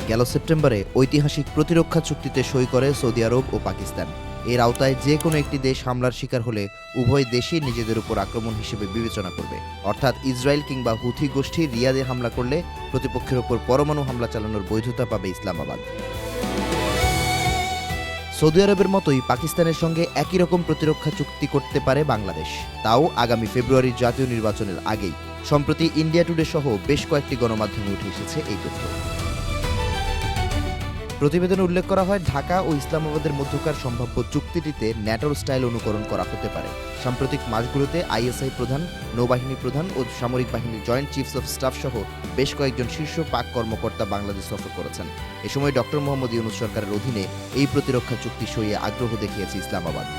গেল সেপ্টেম্বরে ঐতিহাসিক প্রতিরক্ষা চুক্তিতে সই করে সৌদি আরব ও পাকিস্তান। এর আওতায় যে কোনো একটি দেশ হামলার শিকার হলে উভয় দেশই নিজেদের উপর আক্রমণ হিসেবে বিবেচনা করবে। অর্থাৎ ইসরায়েল কিংবা হুথি গোষ্ঠী রিয়াদে হামলা করলে প্রতিপক্ষের ওপর পরমাণু হামলা চালানোর বৈধতা পাবে ইসলামাবাদ। সৌদি আরবের মতোই পাকিস্তানের সঙ্গে একই রকম প্রতিরক্ষা চুক্তি করতে পারে বাংলাদেশ, তাও আগামী ফেব্রুয়ারির জাতীয় নির্বাচনের আগেই। সম্প্রতি ইন্ডিয়া টুডে সহ বেশ কয়েকটি গণমাধ্যমে উঠে এসেছে এই তথ্য। প্রতিবেদনে উল্লেখ করা হয়, ঢাকা ও ইসলামাবাদের মধ্যকার সম্ভাব্য চুক্তিটিতে ন্যাটোর স্টাইল অনুকরণ করা হতে পারে। সাম্প্রতিক মাসগুলোতে আইএসআই প্রধান, নৌবাহিনী প্রধান ও সামরিক বাহিনীর জয়েন্ট চিফস অফ স্টাফ সহ বেশ কয়েকজন শীর্ষ পাক কর্মকর্তা বাংলাদেশ সফর করেছেন। এ সময় ডক্টর মোহাম্মদ ইউনূস সরকারের অধীনে এই প্রতিরক্ষা চুক্তি সইয়ে আগ্রহ দেখিয়েছে ইসলামাবাদ।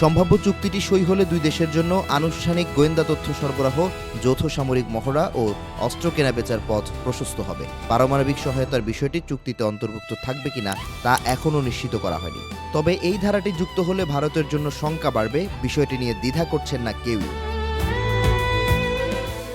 সম্ভাব্য চুক্তিটি সই হলে দুই দেশের জন্য আনুষ্ঠানিক গোয়েন্দা তথ্য সরবরাহ, যৌথ সামরিক মহড়া ও অস্ত্র কেনাবেচার পথ প্রশস্ত হবে। পারমাণবিক সহায়তার বিষয়টি চুক্তিতে অন্তর্ভুক্ত থাকবে কিনা তা এখনও নিশ্চিত করা হয়নি। তবে এই ধারাটি যুক্ত হলে ভারতের জন্য শঙ্কা বাড়বে, বিষয়টি নিয়ে দ্বিধা করছেন না কেউই।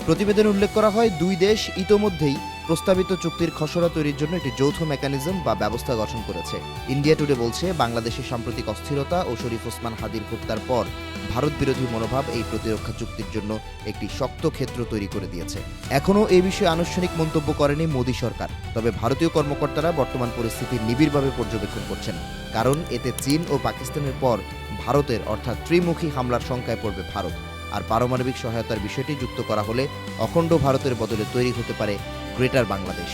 প্রতিবেদনে উল্লেখ করা হয়, দুই দেশ ইতোমধ্যেই প্রস্তাবিত চুক্তির খসড়া তৈরির জন্য একটি যৌথ মেকানিজম বা ব্যবস্থা গঠন করেছে। ইন্ডিয়া টুডে বলছে, বাংলাদেশের সাম্প্রতিক অস্থিরতা ও শরীফ ওসমান হাদির হত্যার পর ভারত বিরোধী মনোভাব এই প্রতিরক্ষা চুক্তির জন্য একটি শক্ত ক্ষেত্র তৈরি করে দিয়েছে। এখনও এই বিষয়ে আনুষ্ঠানিক মন্তব্য করেনি মোদী সরকার, তবে ভারতীয় কর্মকর্তারা বর্তমান পরিস্থিতি নিবিড়ভাবে পর্যবেক্ষণ করছেন। কারণ এতে চীন ও পাকিস্তানের পর ভারতের অর্থাৎ ত্রিমুখী হামলার শঙ্কায় পড়বে ভারত। আর পারমাণবিক সহায়তার বিষয়টি যুক্ত করা হলে অখণ্ড ভারতের বদলে তৈরি হতে পারে গ্রেটার বাংলাদেশ।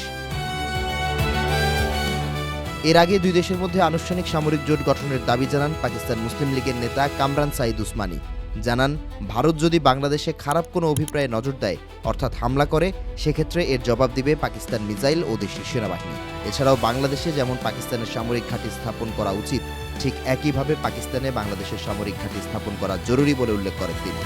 এর আগে দুই দেশের মধ্যে আনুষ্ঠানিক সামরিক জোট গঠনের দাবি জানান পাকিস্তান মুসলিম লীগের নেতা কামরান সাঈদ উসমানী। জানান, ভারত যদি বাংলাদেশে খারাপ কোনো অভিপ্রায়ে নজর দেয় অর্থাৎ হামলা করে, সেক্ষেত্রে এর জবাব দিবে পাকিস্তান মিসাইল ও দেশটির সেনাবাহিনী। এছাড়াও বাংলাদেশে যেমন পাকিস্তানের সামরিক ঘাঁটি স্থাপন করা উচিত, ঠিক একইভাবে পাকিস্তানে বাংলাদেশের সামরিক ঘাঁটি স্থাপন করা জরুরি বলে উল্লেখ করেন তিনি।